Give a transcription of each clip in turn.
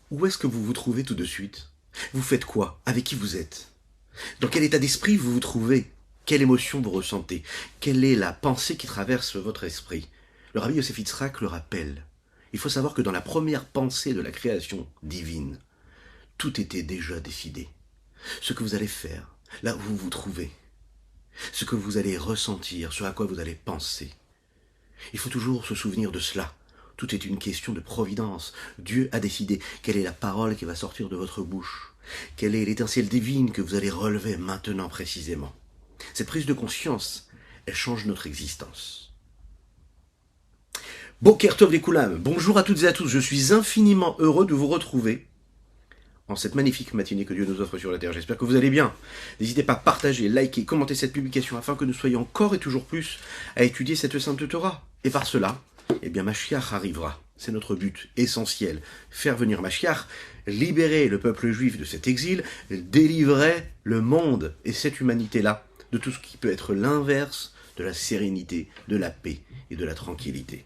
Où est-ce que vous vous trouvez tout de suite? Vous faites quoi? Avec qui vous êtes? Dans quel état d'esprit vous vous trouvez? Quelle émotion vous ressentez? Quelle est la pensée qui traverse votre esprit? Le Rabbi Yosef Yitzhak le rappelle. Il faut savoir que dans la première pensée de la création divine, tout était déjà décidé. Ce que vous allez faire, là où vous vous trouvez, ce que vous allez ressentir, ce à quoi vous allez penser. Il faut toujours se souvenir de cela. Tout est une question de providence. Dieu a décidé quelle est la parole qui va sortir de votre bouche. Quelle est l'étincelle divine que vous allez relever maintenant précisément. Cette prise de conscience, elle change notre existence. Boker Tov les Koulam, bonjour à toutes et à tous, je suis infiniment heureux de vous retrouver en cette magnifique matinée que Dieu nous offre sur la terre. J'espère que vous allez bien. N'hésitez pas à partager, liker, commenter cette publication afin que nous soyons encore et toujours plus à étudier cette sainte Torah. Et par cela, eh bien Mashiach arrivera. C'est notre but essentiel. Faire venir Mashiach, libérer le peuple juif de cet exil, délivrer le monde et cette humanité-là de tout ce qui peut être l'inverse de la sérénité, de la paix et de la tranquillité.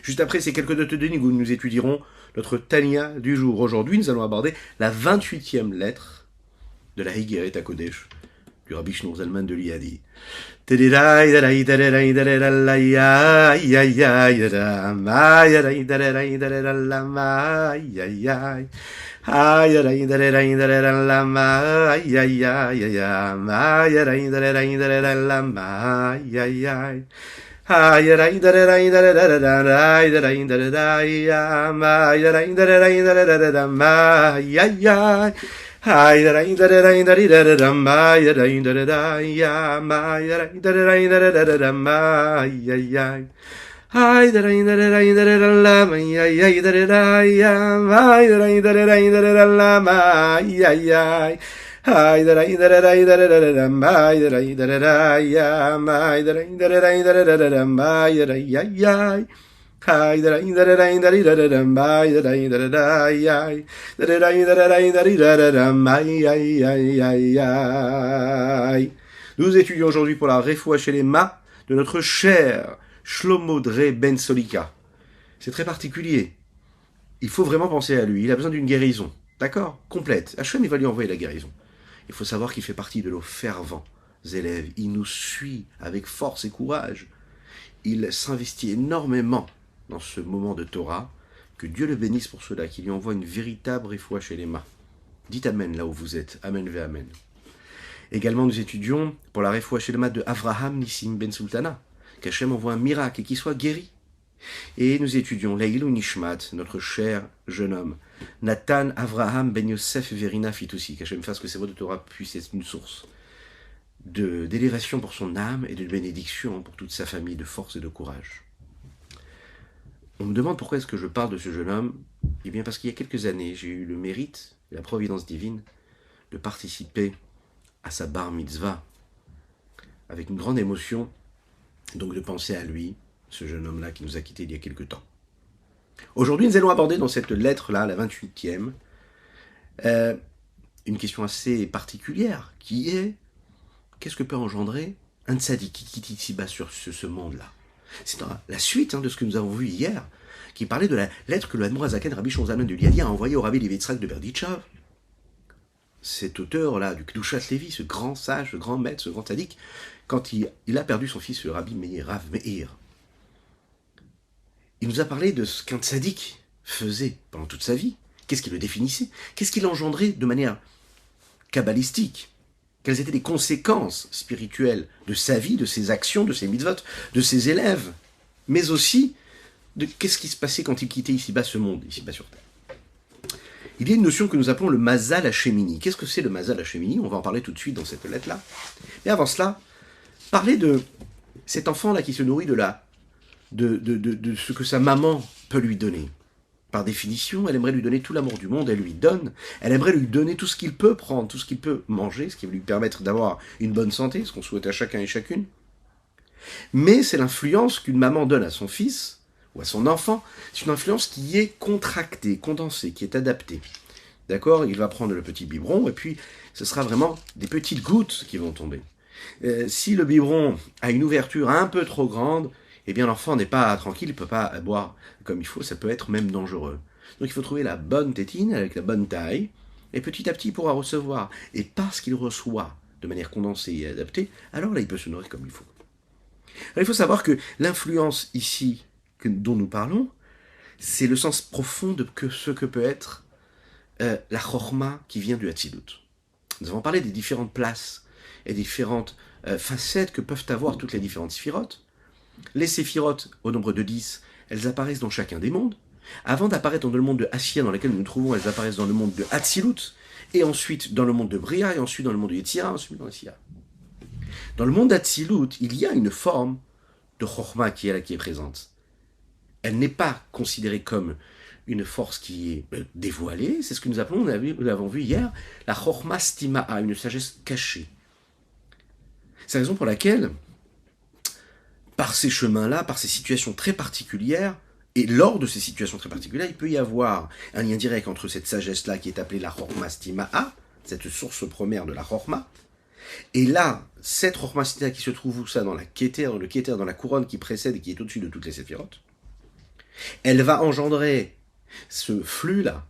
Juste après ces quelques notes de où nous étudierons notre Tania du jour. Aujourd'hui, nous allons aborder la 28e lettre de la Higeret HaKodesh du Rabbi Shneur Zalman de Liadi. Nous étudions aujourd'hui pour la Refoua Shelema de notre cher Shlomo Dre Ben Solika. C'est très particulier. Il faut vraiment penser à lui. Il a besoin d'une guérison. D'accord? Complète. Hachem, il va lui envoyer la guérison. Il faut savoir qu'il fait partie de nos fervents élèves. Il nous suit avec force et courage. Il s'investit énormément dans ce moment de Torah. Que Dieu le bénisse pour cela, qu'il lui envoie une véritable Refoua Shelema. Dites Amen là où vous êtes. Amen ve Amen. Également, nous étudions pour la Refoua Shelema de Avraham Nissim Ben Sultana. Qu'Hachem envoie un miracle et qu'il soit guéri. Et nous étudions Leilou Nishmat, notre cher jeune homme, Nathan Avraham Ben Yosef Verina Fitoussi, qu'Hachem fasse que ces mots de Torah puissent être une source d'élévation pour son âme et de bénédiction pour toute sa famille, de force et de courage. On me demande pourquoi est-ce que je parle de ce jeune homme. Eh bien parce qu'il y a quelques années, j'ai eu le mérite et la providence divine de participer à sa bar mitzvah avec une grande émotion, donc de penser à lui, ce jeune homme-là qui nous a quittés il y a quelque temps. Aujourd'hui, nous allons aborder dans cette lettre-là, la 28e, une question assez particulière, qui est, qu'est-ce que peut engendrer un tzaddik qui quitte ici-bas sur ce monde-là? C'est la suite de ce que nous avons vu hier, qui parlait de la lettre que le Admor Hazaken, Rabbi Shneur Zalman de Liadi, a envoyée au Rabbi Levi Yitzhak de Berditchev. Cet auteur-là, du Kedushat Levi, ce grand sage, ce grand maître, ce grand tzaddik, quand il a perdu son fils, le Rabbi Meir, Rav Meir, il nous a parlé de ce qu'un tzaddik faisait pendant toute sa vie. Qu'est-ce qui le définissait? Qu'est-ce qu'il engendrait de manière kabbalistique? Quelles étaient les conséquences spirituelles de sa vie, de ses actions, de ses mitzvot, de ses élèves? Mais aussi, de qu'est-ce qui se passait quand il quittait ici-bas ce monde, ici-bas sur Terre? Il y a une notion que nous appelons le Mazal Hashemini. Qu'est-ce que c'est le Mazal Hashemini? On va en parler tout de suite dans cette lettre-là. Mais avant cela, parler de cet enfant-là qui se nourrit de ce que sa maman peut lui donner. Par définition, elle aimerait lui donner tout l'amour du monde, elle lui donne, elle aimerait lui donner tout ce qu'il peut prendre, tout ce qu'il peut manger, ce qui va lui permettre d'avoir une bonne santé, ce qu'on souhaite à chacun et chacune. Mais c'est l'influence qu'une maman donne à son fils, ou à son enfant, c'est une influence qui est contractée, condensée, qui est adaptée. D'accord? Il va prendre le petit biberon, et puis ce sera vraiment des petites gouttes qui vont tomber. Si le biberon a une ouverture un peu trop grande, eh bien l'enfant n'est pas tranquille, il ne peut pas boire comme il faut, ça peut être même dangereux. Donc il faut trouver la bonne tétine avec la bonne taille, et petit à petit il pourra recevoir. Et parce qu'il reçoit de manière condensée et adaptée, alors là il peut se nourrir comme il faut. Alors, il faut savoir que l'influence ici dont nous parlons, c'est le sens profond de ce que peut être la chorma qui vient du Hatzilut. Nous avons parlé des différentes places et différentes facettes que peuvent avoir toutes les différentes sphirotes. Les séphirotes, au nombre de 10, elles apparaissent dans chacun des mondes. Avant d'apparaître dans le monde de Assia, dans lequel nous nous trouvons, elles apparaissent dans le monde de Hatzilut, et ensuite dans le monde de Bria, et ensuite dans le monde de Yetzira, ensuite dans Assia. Dans le monde d'Hatzilut, il y a une forme de Chokhmah qui est là, qui est présente. Elle n'est pas considérée comme une force qui est dévoilée, c'est ce que nous appelons, nous l'avons vu hier, la Chokhmah Stima'a, une sagesse cachée. C'est la raison pour laquelle, par ces chemins-là, par ces situations très particulières, et lors de ces situations très particulières, il peut y avoir un lien direct entre cette sagesse-là qui est appelée la Chokhmah Stima'a, cette source première de la Chokhmah, et là, cette Chokhmah Stima'a qui se trouve où ça, dans la Keter, dans le Keter, dans la couronne qui précède et qui est au-dessus de toutes les séphirotes, elle va engendrer ce flux-là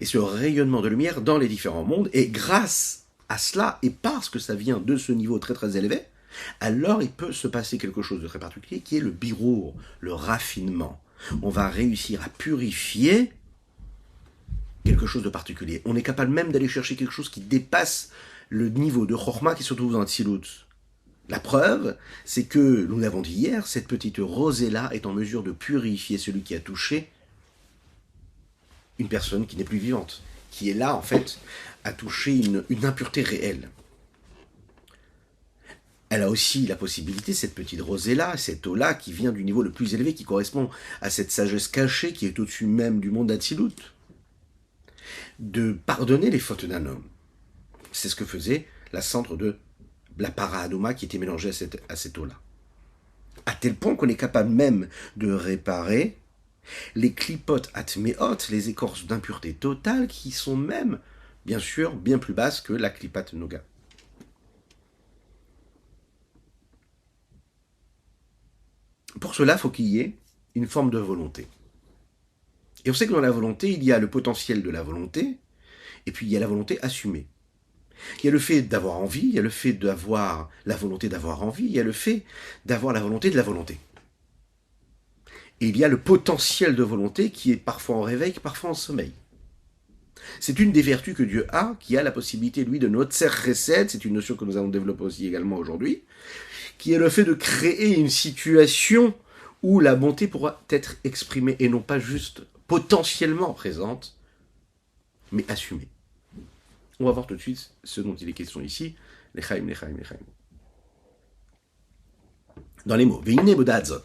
et ce rayonnement de lumière dans les différents mondes, et grâce à cela, et parce que ça vient de ce niveau très très élevé, alors il peut se passer quelque chose de très particulier qui est le birour, le raffinement. On va réussir à purifier quelque chose de particulier. On est capable même d'aller chercher quelque chose qui dépasse le niveau de Chokhmah qui se trouve dans Hatzilut. La preuve, c'est que, nous l'avons dit hier, cette petite rosée-là est en mesure de purifier celui qui a touché une personne qui n'est plus vivante, qui est là, en fait, à toucher une impureté réelle. Elle a aussi la possibilité, cette petite rosée-là, cette eau-là, qui vient du niveau le plus élevé, qui correspond à cette sagesse cachée qui est au-dessus même du monde d'Hatzilut, de pardonner les fautes d'un homme. C'est ce que faisait la cendre de la para-adoma qui était mélangée à cette eau-là. À tel point qu'on est capable même de réparer les clipotes atméot, les écorces d'impureté totale, qui sont même, bien sûr, bien plus basses que la clipat noga. Pour cela, il faut qu'il y ait une forme de volonté. Et on sait que dans la volonté, il y a le potentiel de la volonté, et puis il y a la volonté assumée. Il y a le fait d'avoir envie, il y a le fait d'avoir la volonté d'avoir envie, il y a le fait d'avoir la volonté de la volonté. Et il y a le potentiel de volonté qui est parfois en réveil, parfois en sommeil. C'est une des vertus que Dieu a, qui a la possibilité, lui, de Notzer Chesed, c'est une notion que nous allons développer aussi également aujourd'hui, qui est le fait de créer une situation où la bonté pourra être exprimée et non pas juste potentiellement présente, mais assumée. On va voir tout de suite ce dont il est question ici, l'Echaim. Dans les mots, Veine Bodazot,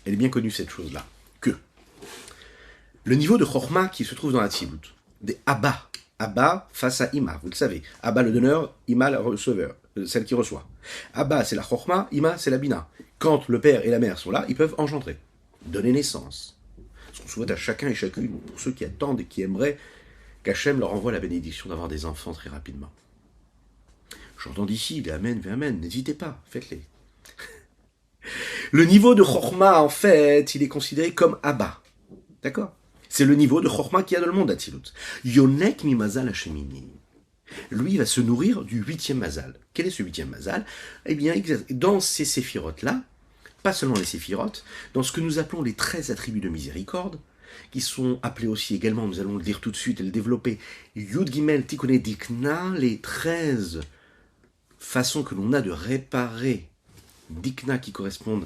elle est bien connue cette chose-là, que le niveau de Chokhmah qui se trouve dans la Hatzilut, des Abba face à Ima, vous le savez, Abba le donneur, Ima le receveur, celle qui reçoit. Abba c'est la Chokhmah, Ima c'est la Bina. Quand le père et la mère sont là, ils peuvent engendrer, donner naissance. Ce qu'on souhaite à chacun et chacune, pour ceux qui attendent et qui aimeraient qu'Hachem leur envoie la bénédiction d'avoir des enfants très rapidement. J'entends d'ici les Amen, Amen, n'hésitez pas, faites-les. Le niveau de Chokhmah, en fait, il est considéré comme Abba. D'accord ? C'est le niveau de Chokhmah qu'il y a dans le monde d'Hatzilut. Yonek mi mazal hashemini. Lui va se nourrir du 8e mazal. Quel est ce 8e mazal ? Eh bien, dans ces séphirotes-là, pas seulement les séphirotes, dans ce que nous appelons les 13 attributs de miséricorde, qui sont appelés aussi également, nous allons le dire tout de suite et le développer, Yud Gimel Tikkuné Dikna, les 13 façons que l'on a de réparer Dikna qui correspondent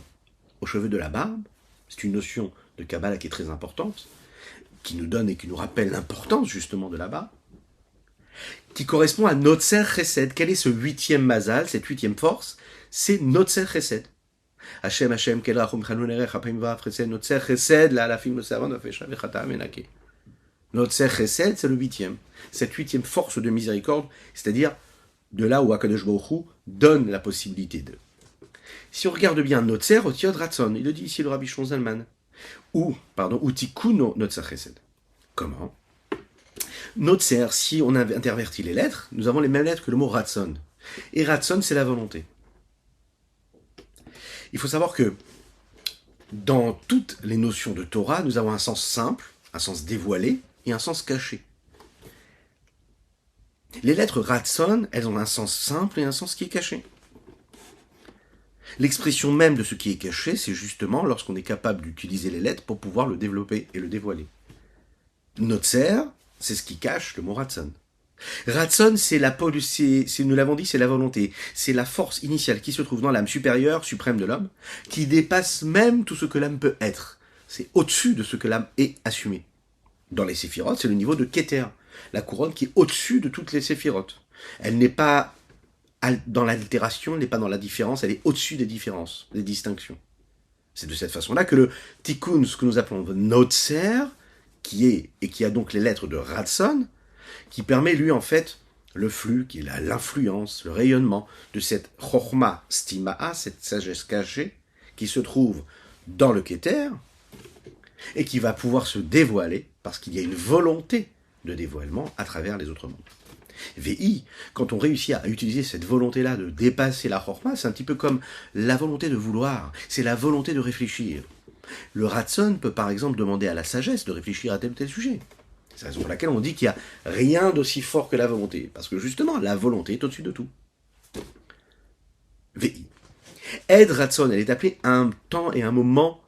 aux cheveux de la barbe. C'est une notion de Kabbalah qui est très importante, qui nous donne et qui nous rappelle l'importance justement de la barbe, qui correspond à Notzer Chesed. Quel est ce 8e mazal, cette 8e force ? C'est Notzer Chesed. Hashem, quel rachum chanunerech, apim va chesed, Notzer Chesed, la alafim le savon, afesha vechata menake. Notzer Chesed, c'est le 8e. Cette 8e force de miséricorde, c'est-à-dire de là où Akadosh Baruch Hu donne la possibilité de. Si on regarde bien Notzer, Otiod Ratson, il le dit ici le Rabbi Shlomo Zalman, ou Tikuno Notzer Chesed. Comment ? Notzer, si on intervertit les lettres, nous avons les mêmes lettres que le mot Ratson. Et Ratson, c'est la volonté. Il faut savoir que dans toutes les notions de Torah, nous avons un sens simple un sens dévoilé et un sens caché. Les lettres Ratson, elles ont un sens simple et un sens qui est caché. L'expression même de ce qui est caché, c'est justement lorsqu'on est capable d'utiliser les lettres pour pouvoir le développer et le dévoiler. Notzer, c'est ce qui cache le mot Ratson. Ratson, nous l'avons dit, c'est la volonté. C'est la force initiale qui se trouve dans l'âme supérieure, suprême de l'homme, qui dépasse même tout ce que l'âme peut être. C'est au-dessus de ce que l'âme est assumée. Dans les séphirotes, c'est le niveau de Keter, la couronne qui est au-dessus de toutes les séphirotes. Elle n'est pas dans l'altération, elle n'est pas dans la différence, elle est au-dessus des différences, des distinctions. C'est de cette façon-là que le tikkun, ce que nous appelons le Notzer, qui a donc les lettres de Ratson, qui permet lui en fait le flux, qui est l'influence, le rayonnement de cette Chochma Stimaa, cette sagesse cachée, qui se trouve dans le Keter, et qui va pouvoir se dévoiler, parce qu'il y a une volonté de dévoilement à travers les autres mondes. VI, quand on réussit à utiliser cette volonté-là de dépasser la Chochma, c'est un petit peu comme la volonté de vouloir, c'est la volonté de réfléchir. Le Ratson peut par exemple demander à la sagesse de réfléchir à tel ou tel sujet. C'est la raison pour laquelle on dit qu'il n'y a rien d'aussi fort que la volonté, parce que justement, la volonté est au-dessus de tout. VI. Ed Ratson, elle est appelée un temps et un moment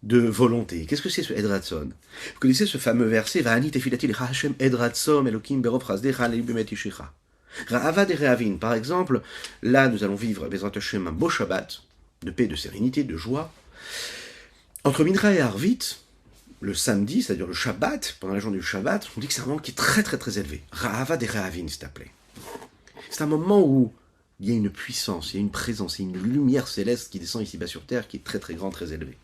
de volonté. Qu'est-ce que c'est ce Ed Ratson? Vous connaissez ce fameux verset Va'ani tefilati lecha Hashem Ed Ratson Elokim berov chasdecha le'ibet ishecha. Ra'avad et Re'avin, par exemple, là nous allons vivre Bezrat Hashem un beau Shabbat, de paix, de sérénité, de joie. Entre Mincha et Arvit, le samedi, c'est-à-dire le Shabbat, pendant la journée du Shabbat, on dit que c'est un moment qui est très très très élevé. Ra'avad et Re'avin, c'est appelé. C'est un moment où il y a une puissance, il y a une présence, il y a une lumière céleste qui descend ici-bas sur terre, qui est très très grande, très élevée.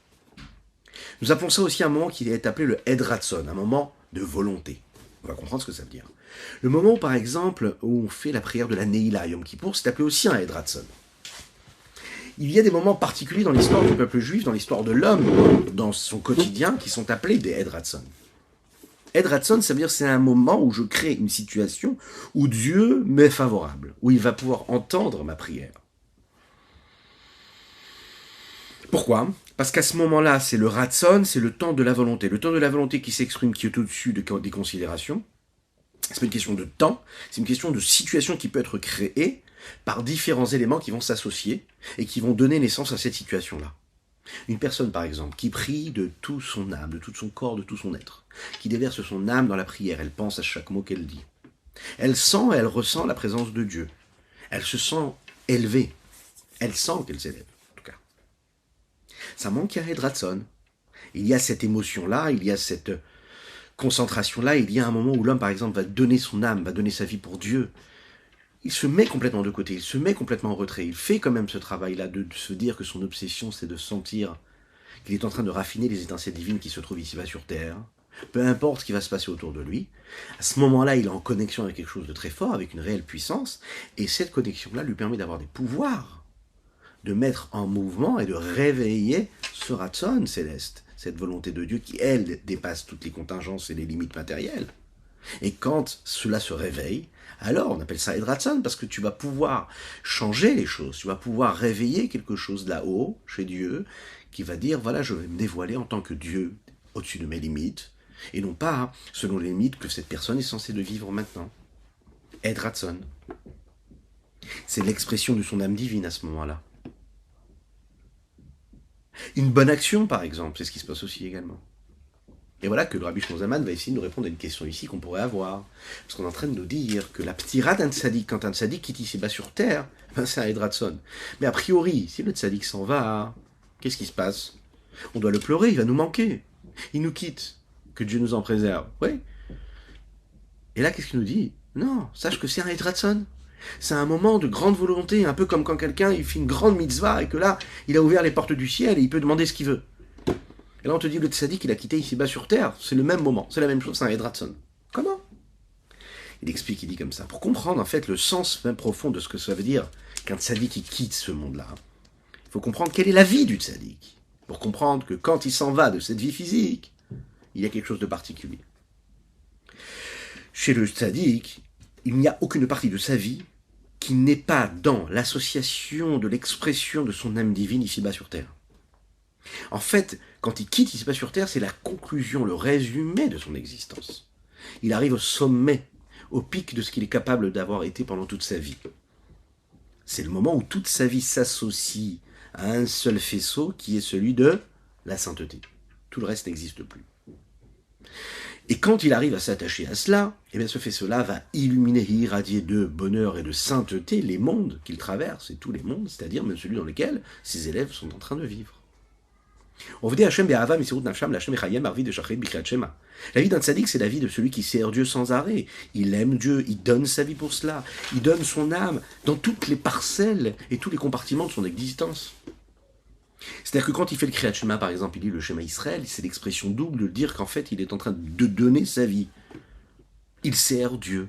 Nous appelons ça aussi un moment qui est appelé le Ed Ratson, un moment de volonté. On va comprendre ce que ça veut dire. Le moment, par exemple, où on fait la prière de la Neila Yom Kippour, c'est appelé aussi un Ed Ratson. Il y a des moments particuliers dans l'histoire du peuple juif, dans l'histoire de l'homme, dans son quotidien, qui sont appelés des Ed Ratson. Ed Ratson, ça veut dire que c'est un moment où je crée une situation où Dieu m'est favorable, où il va pouvoir entendre ma prière. Pourquoi ? Parce qu'à ce moment-là, c'est le Ratson, c'est le temps de la volonté. Le temps de la volonté qui s'exprime, qui est au-dessus des considérations. C'est pas une question de temps, c'est une question de situation qui peut être créée par différents éléments qui vont s'associer et qui vont donner naissance à cette situation-là. Une personne, par exemple, qui prie de tout son âme, de tout son corps, de tout son être, qui déverse son âme dans la prière, elle pense à chaque mot qu'elle dit. Elle sent et elle ressent la présence de Dieu. Elle se sent élevée. Elle sent qu'elle s'élève. Ça manque à Ed Ratson. Il y a cette émotion-là, il y a cette concentration-là, il y a un moment où l'homme, par exemple, va donner son âme, va donner sa vie pour Dieu. Il se met complètement de côté, il se met complètement en retrait. Il fait quand même ce travail-là de se dire que son obsession, c'est de sentir qu'il est en train de raffiner les étincelles divines qui se trouvent ici-bas sur Terre. Peu importe ce qui va se passer autour de lui. À ce moment-là, il est en connexion avec quelque chose de très fort, avec une réelle puissance, et cette connexion-là lui permet d'avoir des pouvoirs, de mettre en mouvement et de réveiller ce Ratson céleste, cette volonté de Dieu qui, elle, dépasse toutes les contingences et les limites matérielles. Et quand cela se réveille, alors on appelle ça Ed Ratson, parce que tu vas pouvoir changer les choses, tu vas pouvoir réveiller quelque chose là-haut, chez Dieu, qui va dire, voilà, je vais me dévoiler en tant que Dieu, au-dessus de mes limites, et non pas selon les limites que cette personne est censée de vivre maintenant. Ed Ratson. C'est l'expression de son âme divine à ce moment-là. Une bonne action, par exemple, c'est ce qui se passe aussi également. Et voilà que le Rabbi Shlomo Zalman va essayer de nous répondre à une question ici qu'on pourrait avoir. Parce qu'on est en train de nous dire que la ptira d'un tzaddik, quand un tzaddik quitte ici-bas sur terre, ben c'est un Ed Ratson. Mais a priori, si le tzaddik s'en va, qu'est-ce qui se passe? On doit le pleurer, il va nous manquer. Il nous quitte. Que Dieu nous en préserve. Oui. Et là, qu'est-ce qu'il nous dit? Non, sache que c'est un Ed Ratson. C'est un moment de grande volonté, un peu comme quand quelqu'un il fait une grande mitzvah et que là, il a ouvert les portes du ciel et il peut demander ce qu'il veut. Et là, on te dit, le tzaddik, il a quitté ici-bas sur terre. C'est le même moment, c'est la même chose, c'est un Ed Ratson. Comment? Il explique, il dit comme ça. Pour comprendre, en fait, le sens même profond de ce que ça veut dire qu'un tzaddik, il quitte ce monde-là, il faut comprendre quelle est la vie du tzaddik. Pour comprendre que quand il s'en va de cette vie physique, il y a quelque chose de particulier. Chez le tzaddik, il n'y a aucune partie de sa vie qui n'est pas dans l'association de l'expression de son âme divine ici-bas sur terre. En fait, quand il quitte ici-bas sur Terre, c'est la conclusion, le résumé de son existence. Il arrive au sommet, au pic de ce qu'il est capable d'avoir été pendant toute sa vie. C'est le moment où toute sa vie s'associe à un seul faisceau qui est celui de la sainteté. Tout le reste n'existe plus. Et quand il arrive à s'attacher à cela, eh bien ce faisceau-là va illuminer, irradier de bonheur et de sainteté les mondes qu'il traverse, et tous les mondes, c'est-à-dire même celui dans lequel ses élèves sont en train de vivre. On vous dit Hachem be'ahava misirut nafsham l'Hachem echayem arvi de shachrit b'kriyat shema. La vie d'un tzaddik, c'est la vie de celui qui sert Dieu sans arrêt. Il aime Dieu, il donne sa vie pour cela, il donne son âme dans toutes les parcelles et tous les compartiments de son existence. C'est-à-dire que quand il fait le Kriyat Shema, par exemple, il lit le Shema Israël, c'est l'expression double de dire qu'en fait, il est en train de donner sa vie. Il sert Dieu.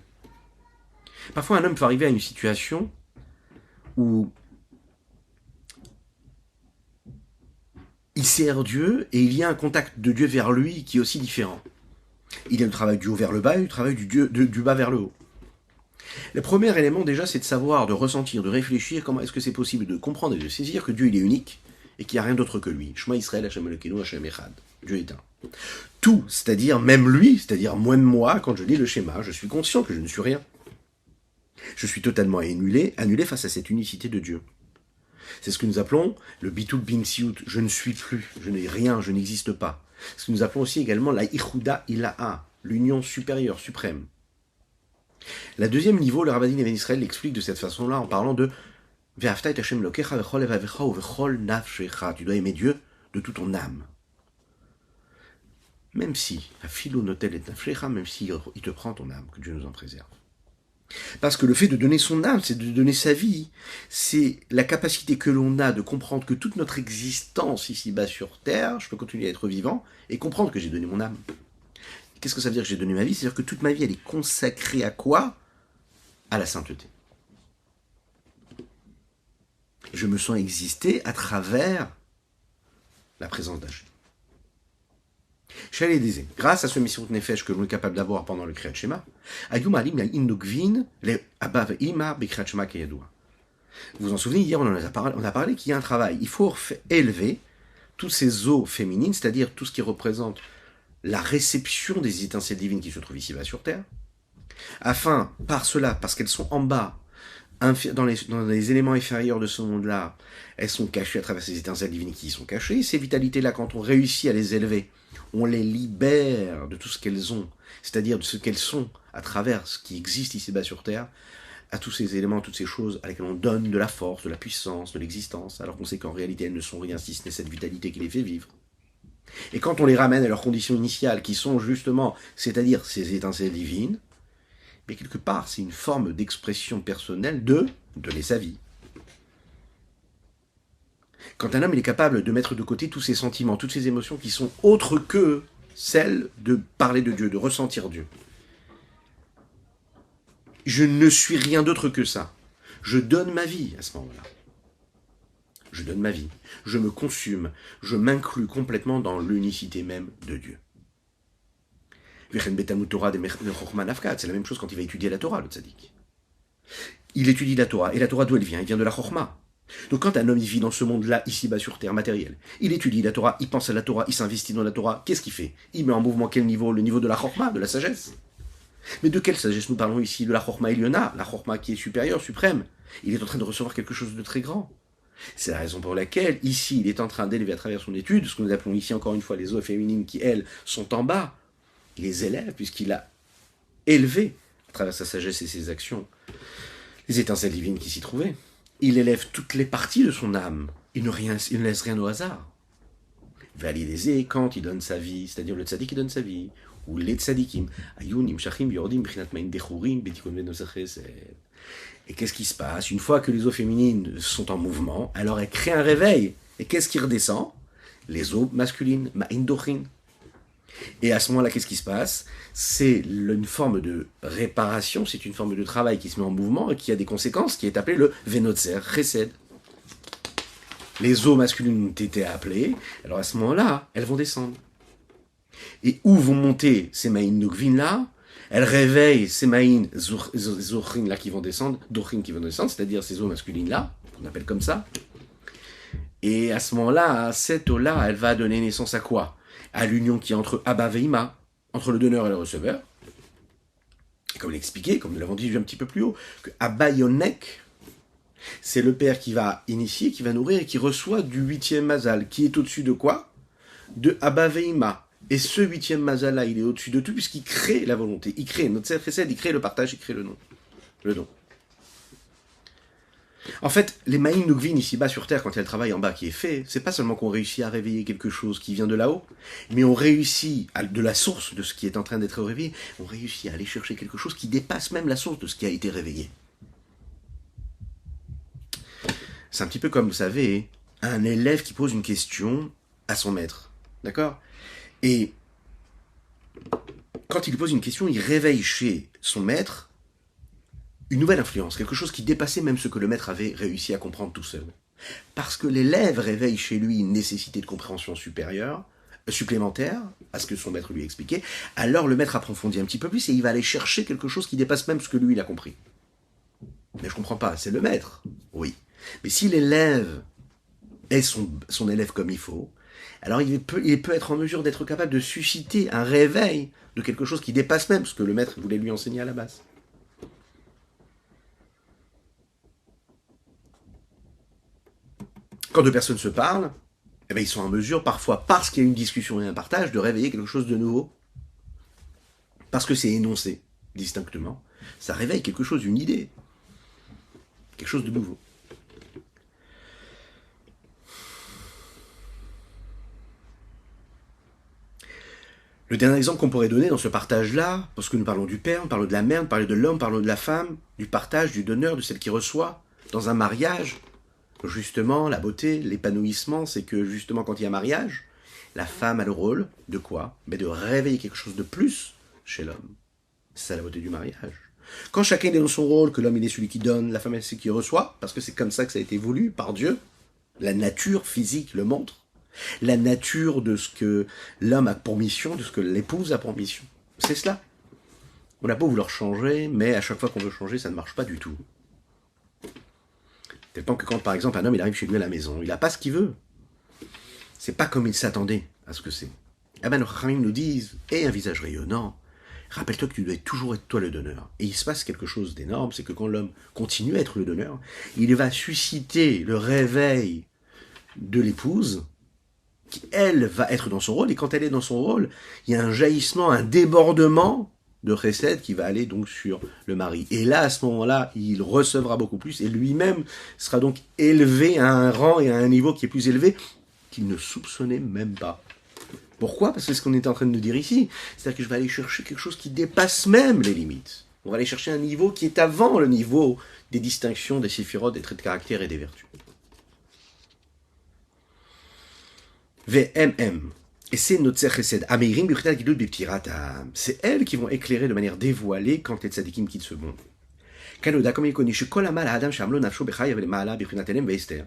Parfois, un homme peut arriver à une situation où il sert Dieu et il y a un contact de Dieu vers lui qui est aussi différent. Il y a le travail du haut vers le bas et le travail du bas vers le haut. Le premier élément déjà, c'est de savoir, de ressentir, de réfléchir comment est-ce que c'est possible de comprendre et de saisir que Dieu il est unique et qu'il n'y a rien d'autre que lui. Shema Israël, Hashem Elokeinu, Hashem Echad. Dieu est un. Tout, c'est-à-dire même lui, c'est-à-dire moi, quand je lis le schéma, je suis conscient que je ne suis rien. Je suis totalement annulé face à cette unicité de Dieu. C'est ce que nous appelons le bitul bimsiut, je ne suis plus, je n'ai rien, je n'existe pas. Ce que nous appelons aussi également la ichuda ilaha, l'union supérieure, suprême. La deuxième niveau, le Rabbadin Even Israël l'explique de cette façon-là en parlant de Ve'afta et Hashem Elokecha vechol levavecha uvechol nafshecha. Tu dois aimer Dieu de toute ton âme. Même si, afilo notel et nafshecha, même si il te prend ton âme, que Dieu nous en préserve. Parce que le fait de donner son âme, c'est de donner sa vie. C'est la capacité que l'on a de comprendre que toute notre existence ici-bas sur Terre, je peux continuer à être vivant, et comprendre que j'ai donné mon âme. Qu'est-ce que ça veut dire que j'ai donné ma vie? C'est-à-dire que toute ma vie, elle est consacrée à quoi? À la sainteté. Je me sens exister à travers la présence d'Hachem. Chez disait, grâce à ce Messirut Nefesh que l'on est capable d'avoir pendant le Kriyat Shema, Ayum Alim la Indogvin, le Abav Ima, Bekriyat Shema Keyadua. Vous vous en souvenez, hier on a parlé qu'il y a un travail. Il faut élever toutes ces eaux féminines, c'est-à-dire tout ce qui représente la réception des étincelles divines qui se trouvent ici-bas sur Terre, afin, par cela, parce qu'elles sont en bas, dans les éléments inférieurs de ce monde-là, elles sont cachées à travers ces étincelles divines qui y sont cachées. Ces vitalités-là, quand on réussit à les élever, on les libère de tout ce qu'elles ont, c'est-à-dire de ce qu'elles sont à travers ce qui existe ici-bas sur Terre, à tous ces éléments, toutes ces choses à lesquelles on donne de la force, de la puissance, de l'existence, alors qu'on sait qu'en réalité elles ne sont rien si ce n'est cette vitalité qui les fait vivre. Et quand on les ramène à leurs conditions initiales, qui sont justement, c'est-à-dire ces étincelles divines, mais quelque part, c'est une forme d'expression personnelle de donner sa vie. Quand un homme il est capable de mettre de côté tous ses sentiments, toutes ses émotions qui sont autres que celles de parler de Dieu, de ressentir Dieu. Je ne suis rien d'autre que ça. Je donne ma vie à ce moment-là. Je donne ma vie. Je me consume. Je m'inclus complètement dans l'unicité même de Dieu. C'est la même chose quand il va étudier la Torah, le tzaddik. Il étudie la Torah. Et la Torah, d'où elle vient? Elle vient de la Chorma. Donc quand un homme il vit dans ce monde-là, ici-bas sur Terre, matériel, il étudie la Torah, il pense à la Torah, il s'investit dans la Torah, qu'est-ce qu'il fait? Il met en mouvement quel niveau? Le niveau de la Chorma, de la sagesse. Mais de quelle sagesse nous parlons ici? De la Chorma Eliona, la Chorma qui est supérieure, suprême. Il est en train de recevoir quelque chose de très grand. C'est la raison pour laquelle, ici, il est en train d'élever à travers son étude, ce que nous appelons ici encore une fois les eaux féminines qui, elles, sont en bas. Il les élève puisqu'il a élevé, à travers sa sagesse et ses actions, les étincelles divines qui s'y trouvaient. Il élève toutes les parties de son âme. Il ne laisse rien au hasard. Validé quand il donne sa vie, c'est-à-dire le tzaddik qui donne sa vie, ou les tzaddikim. Et qu'est-ce qui se passe? Une fois que les eaux féminines sont en mouvement, alors elles créent un réveil. Et qu'est-ce qui redescend? Les eaux masculines, ma'indochin. Et à ce moment-là, qu'est-ce qui se passe? C'est une forme de réparation, c'est une forme de travail qui se met en mouvement et qui a des conséquences, qui est appelé le Venotzer Chesed. Les eaux masculines ont été appelées, alors à ce moment-là, elles vont descendre. Et où vont monter ces Maïn Nukvin là? Elles réveillent ces Maïn Zochin là qui vont descendre, Dochin qui vont descendre, c'est-à-dire ces eaux masculines là, qu'on appelle comme ça. Et à ce moment-là, cette eau-là, elle va donner naissance à quoi? À l'union qui est entre Abba et Ima, entre le donneur et le receveur. Et comme l'expliqué, comme nous l'avons dit un petit peu plus haut, que Abba Yonek, c'est le père qui va initier, qui va nourrir et qui reçoit du 8e mazal, qui est au-dessus de quoi? De Abba Veima. Et ce 8e mazal-là, il est au-dessus de tout, puisqu'il crée la volonté. Il crée notre chesed, il crée le partage, il crée le nom. Le don. En fait, les Maïm Nukvin ici-bas sur Terre, quand il y a le travail en bas qui est fait, c'est pas seulement qu'on réussit à réveiller quelque chose qui vient de là-haut, mais on réussit, de la source de ce qui est en train d'être réveillé, on réussit à aller chercher quelque chose qui dépasse même la source de ce qui a été réveillé. C'est un petit peu comme, vous savez, un élève qui pose une question à son maître. D'accord? Et quand il pose une question, il réveille chez son maître une nouvelle influence, quelque chose qui dépassait même ce que le maître avait réussi à comprendre tout seul. Parce que l'élève réveille chez lui une nécessité de compréhension supérieure, supplémentaire à ce que son maître lui expliquait, alors le maître approfondit un petit peu plus et il va aller chercher quelque chose qui dépasse même ce que lui il a compris. Mais je comprends pas, c'est le maître, oui. Mais si l'élève est son élève comme il faut, alors il peut être en mesure d'être capable de susciter un réveil de quelque chose qui dépasse même ce que le maître voulait lui enseigner à la base. Quand deux personnes se parlent, eh bien, ils sont en mesure, parfois, parce qu'il y a une discussion et un partage, de réveiller quelque chose de nouveau. Parce que c'est énoncé distinctement. Ça réveille quelque chose, une idée. Quelque chose de nouveau. Le dernier exemple qu'on pourrait donner dans ce partage-là, parce que nous parlons du père, nous parlons de la mère, nous parlons de l'homme, nous parlons de la femme, du partage, du donneur, de celle qui reçoit, dans un mariage, justement, la beauté, l'épanouissement, c'est que justement quand il y a mariage, la femme a le rôle de quoi? Mais de réveiller quelque chose de plus chez l'homme. C'est ça la beauté du mariage. Quand chacun est dans son rôle, que l'homme il est celui qui donne, la femme est celle qui reçoit, parce que c'est comme ça que ça a été voulu par Dieu, la nature physique le montre, la nature de ce que l'homme a pour mission, de ce que l'épouse a pour mission. C'est cela. On n'a pas vouloir changer, mais à chaque fois qu'on veut changer, ça ne marche pas du tout. Tellement que quand, par exemple, un homme il arrive chez lui à la maison, il n'a pas ce qu'il veut. C'est pas comme il s'attendait à ce que c'est. Eh ben, nos Chachamim nous disent, et un visage rayonnant, rappelle-toi que tu dois toujours être toi le donneur. Et il se passe quelque chose d'énorme, c'est que quand l'homme continue à être le donneur, il va susciter le réveil de l'épouse, qui, elle, va être dans son rôle, et quand elle est dans son rôle, il y a un jaillissement, un débordement de chesed qui va aller donc sur le mari. Et là, à ce moment-là, il recevra beaucoup plus, et lui-même sera donc élevé à un rang et à un niveau qui est plus élevé, qu'il ne soupçonnait même pas. Pourquoi? Parce que c'est ce qu'on est en train de nous dire ici. C'est-à-dire que je vais aller chercher quelque chose qui dépasse même les limites. On va aller chercher un niveau qui est avant le niveau des distinctions, des séphirotes, des traits de caractère et des vertus. VMM. Et c'est notre chesed. Ameirim b'chita gilul b'ptiratam. C'est elles qui vont éclairer de manière dévoilée quand les tzadikim quittent ce monde. Kanoda, comme il connaît, shekol amal ha'adam shamlo nafsho b'chayav le'ma'ala b'chita telem ve'ester.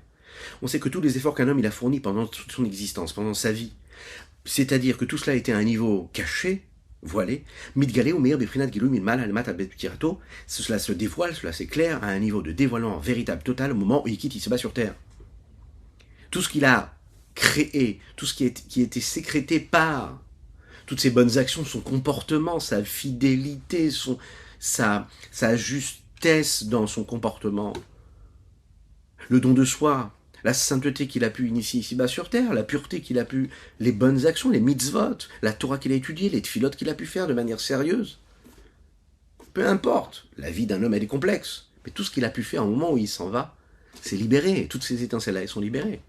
On sait que tous les efforts qu'un homme il a fournis pendant toute son existence, pendant sa vie, c'est-à-dire que tout cela était à un niveau caché, voilé, midgalé ou meilleur b'prinat gilul min mal halmat b'ptirato, cela se dévoile, cela s'éclaire à un niveau de dévoilement véritable total au moment où il quitte, il se bat sur terre. Tout ce qu'il a créé, tout ce qui était sécrété par toutes ses bonnes actions, son comportement, sa fidélité, sa justesse dans son comportement, le don de soi, la sainteté qu'il a pu initier ici-bas sur terre, la pureté qu'il a pu, les bonnes actions, les mitzvot, la Torah qu'il a étudiée, les tfilotes qu'il a pu faire de manière sérieuse. Peu importe, la vie d'un homme elle est complexe, mais tout ce qu'il a pu faire au moment où il s'en va, c'est libéré, toutes ces étincelles-là, elles sont libérées.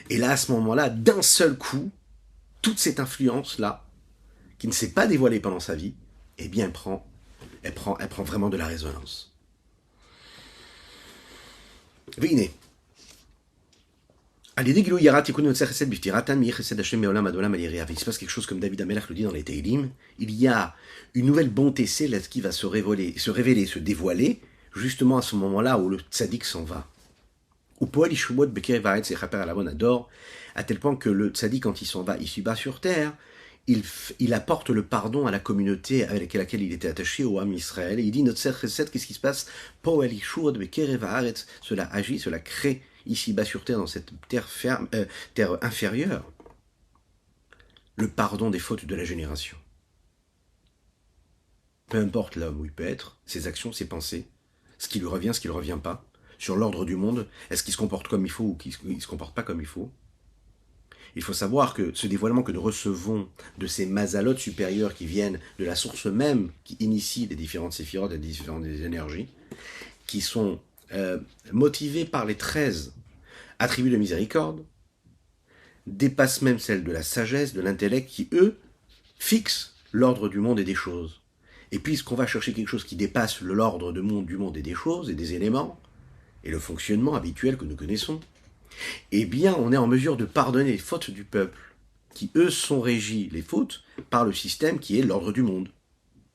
Et là, à ce moment-là, d'un seul coup, toute cette influence-là, qui ne s'est pas dévoilée pendant sa vie, eh bien, elle prend vraiment de la résonance. Venez. Il se passe quelque chose comme David Amelach le dit dans les Teilim. Il y a une nouvelle bonté céleste qui va se révéler, se dévoiler, justement à ce moment-là où le tzaddik s'en va. À tel point que le tzaddik, quand il s'en va, il se bat sur terre, il apporte le pardon à la communauté avec laquelle il était attaché, au Ham Israël, et il dit, notre chesed, qu'est-ce qui se passe? Cela agit, cela crée ici-bas sur terre, dans cette terre, terre inférieure, le pardon des fautes de la génération. Peu importe l'homme où il peut être, ses actions, ses pensées, ce qui lui revient, ce qui ne lui revient pas, sur l'ordre du monde, est-ce qu'il se comporte comme il faut ou qu'il ne se comporte pas comme il faut. Il faut savoir que ce dévoilement que nous recevons de ces mazalotes supérieures qui viennent de la source même qui initie les différentes séphirotes et les différentes énergies, qui sont motivées par les 13 attributs de miséricorde, dépassent même celles de la sagesse, de l'intellect, qui, eux, fixent l'ordre du monde et des choses. Et puisqu'on va chercher quelque chose qui dépasse l'ordre du monde et des choses et des éléments, et le fonctionnement habituel que nous connaissons, eh bien, on est en mesure de pardonner les fautes du peuple, qui, eux, sont régis, les fautes, par le système qui est l'ordre du monde.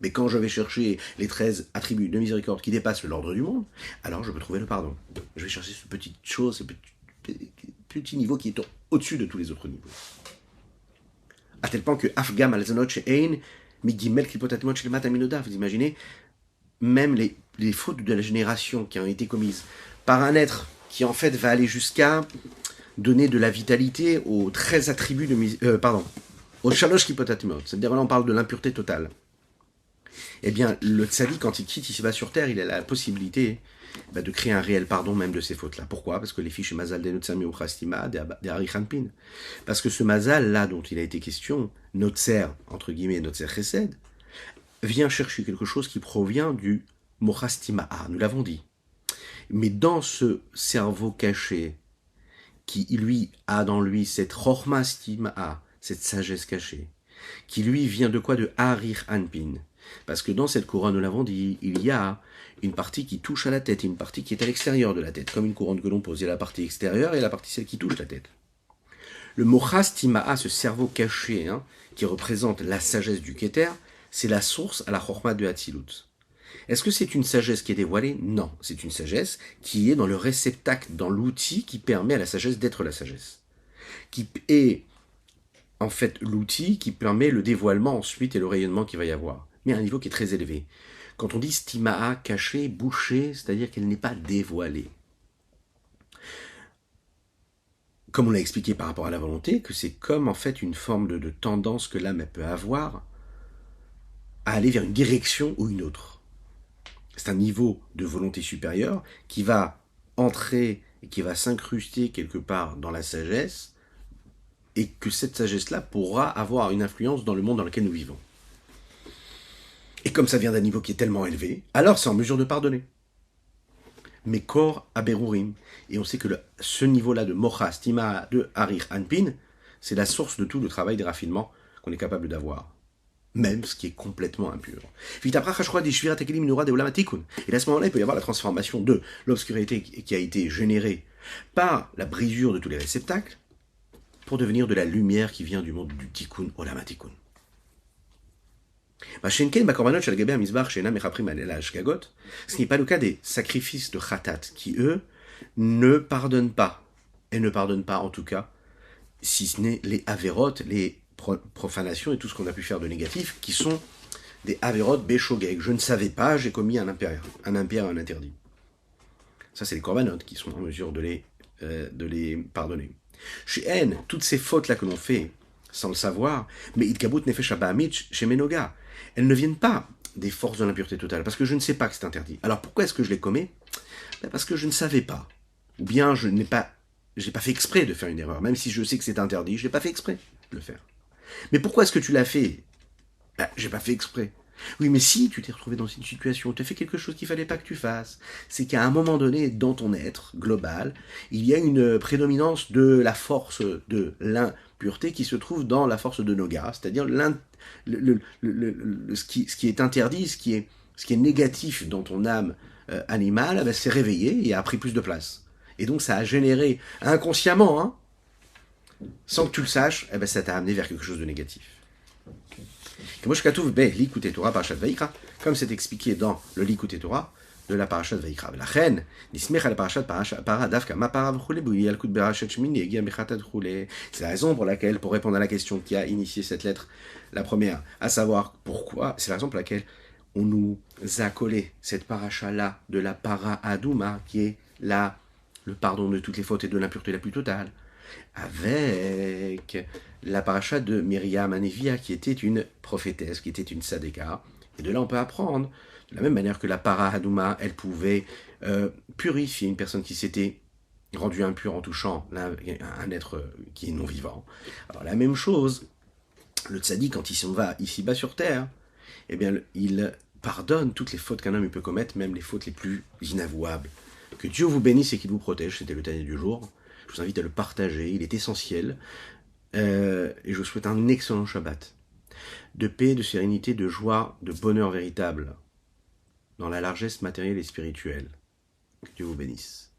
Mais quand je vais chercher les 13 attributs de miséricorde qui dépassent l'ordre du monde, alors je peux trouver le pardon. Je vais chercher cette petite chose, ce petit niveau qui est au-dessus de tous les autres niveaux. À tel point que Afgam al-Zanot she'ein migimel klipotatimot shel minoda, vous imaginez, même les fautes de la génération qui ont été commises par un être qui en fait va aller jusqu'à donner de la vitalité aux 13 attributs aux shalosh klipotatimot, c'est-à-dire là on parle de l'impureté totale. Eh bien, le tzaddik, quand il quitte ici-bas sur terre, il a la possibilité de créer un réel pardon même de ces fautes-là. Pourquoi? Parce que les fiches mazal de Notsami ou Chastima, des Harichanpin. Parce que ce mazal-là dont il a été question, Notser, entre guillemets, Notser Chesed, vient chercher quelque chose qui provient du Mochastima'a, nous l'avons dit. Mais dans ce cerveau caché, qui lui a dans lui cette Chormastima'a, cette sagesse cachée, qui lui vient de quoi? De Harich Anpin. Parce que dans cette couronne, nous l'avons dit, il y a une partie qui touche à la tête et une partie qui est à l'extérieur de la tête, comme une couronne que l'on pose. Il y a la partie extérieure et la partie celle qui touche la tête. Le Mochastima'a, ce cerveau caché, qui représente la sagesse du Keter, c'est la source à la Chorma de Hatzilut. Est-ce que c'est une sagesse qui est dévoilée? Non, c'est une sagesse qui est dans le réceptacle, dans l'outil qui permet à la sagesse d'être la sagesse. Qui est en fait l'outil qui permet le dévoilement ensuite et le rayonnement qu'il va y avoir. Mais à un niveau qui est très élevé. Quand on dit stima'a, cachée, bouchée, c'est-à-dire qu'elle n'est pas dévoilée. Comme on l'a expliqué par rapport à la volonté, que c'est comme en fait une forme de tendance que l'âme peut avoir à aller vers une direction ou une autre. C'est un niveau de volonté supérieure qui va entrer et qui va s'incruster quelque part dans la sagesse et que cette sagesse-là pourra avoir une influence dans le monde dans lequel nous vivons. Et comme ça vient d'un niveau qui est tellement élevé, alors c'est en mesure de pardonner. Mais corps aberurim. Et on sait que ce niveau-là de mocha, stima, de harir, anpin, c'est la source de tout le travail des raffinements qu'on est capable d'avoir. Même ce qui est complètement impur. Et à ce moment-là, il peut y avoir la transformation de l'obscurité qui a été générée par la brisure de tous les réceptacles pour devenir de la lumière qui vient du monde du tikkun olam tikkun. Ce n'est pas le cas des sacrifices de Khatat, qui eux ne pardonnent pas, et ne pardonnent pas en tout cas, si ce n'est les Averot, les profanations et tout ce qu'on a pu faire de négatif, qui sont des Averot Beshogeg. Je ne savais pas, j'ai commis un impère, un interdit. Ça, c'est les Korbanot qui sont en mesure de les pardonner. Chez N, toutes ces fautes-là que l'on fait sans le savoir, mais Itgabut Nefesh Abamich chez Menoga, elles ne viennent pas des forces de l'impureté totale, parce que je ne sais pas que c'est interdit. Alors pourquoi est-ce que je les commets? Parce que je ne savais pas. Ou bien je n'ai pas fait exprès de faire une erreur. Même si je sais que c'est interdit, je n'ai pas fait exprès de le faire. Mais pourquoi est-ce que tu l'as fait? J'ai pas fait exprès. Oui, mais si tu t'es retrouvé dans une situation où tu as fait quelque chose qu'il fallait pas que tu fasses, c'est qu'à un moment donné, dans ton être global, il y a une prédominance de la force de l'impureté qui se trouve dans la force de Noga, c'est-à-dire ce qui est interdit, ce qui est négatif dans ton âme animale, s'est réveillé et a pris plus de place. Et donc ça a généré inconsciemment, sans que tu le saches, ça t'a amené vers quelque chose de négatif. Comme c'est expliqué dans le Likutei Torah de la Parashat Vayikra. C'est la raison pour laquelle, pour répondre à la question qui a initié cette lettre, la première, à savoir pourquoi, c'est la raison pour laquelle on nous a collé cette paracha-là de la para Adouma, qui est la le pardon de toutes les fautes et de l'impureté la plus totale, avec la paracha de Myriam Anevia, qui était une prophétesse, qui était une sadéka. Et de là, on peut apprendre, de la même manière que la para Hadouma, elle pouvait purifier une personne qui s'était rendue impure en touchant un être qui est non-vivant. Alors la même chose, le tzaddik, quand il s'en va ici-bas sur terre, eh bien, il pardonne toutes les fautes qu'un homme peut commettre, même les fautes les plus inavouables. Que Dieu vous bénisse et qu'il vous protège, c'était le Tanya du jour. Je vous invite à le partager, il est essentiel. Et je vous souhaite un excellent Shabbat. De paix, de sérénité, de joie, de bonheur véritable, dans la largesse matérielle et spirituelle. Que Dieu vous bénisse.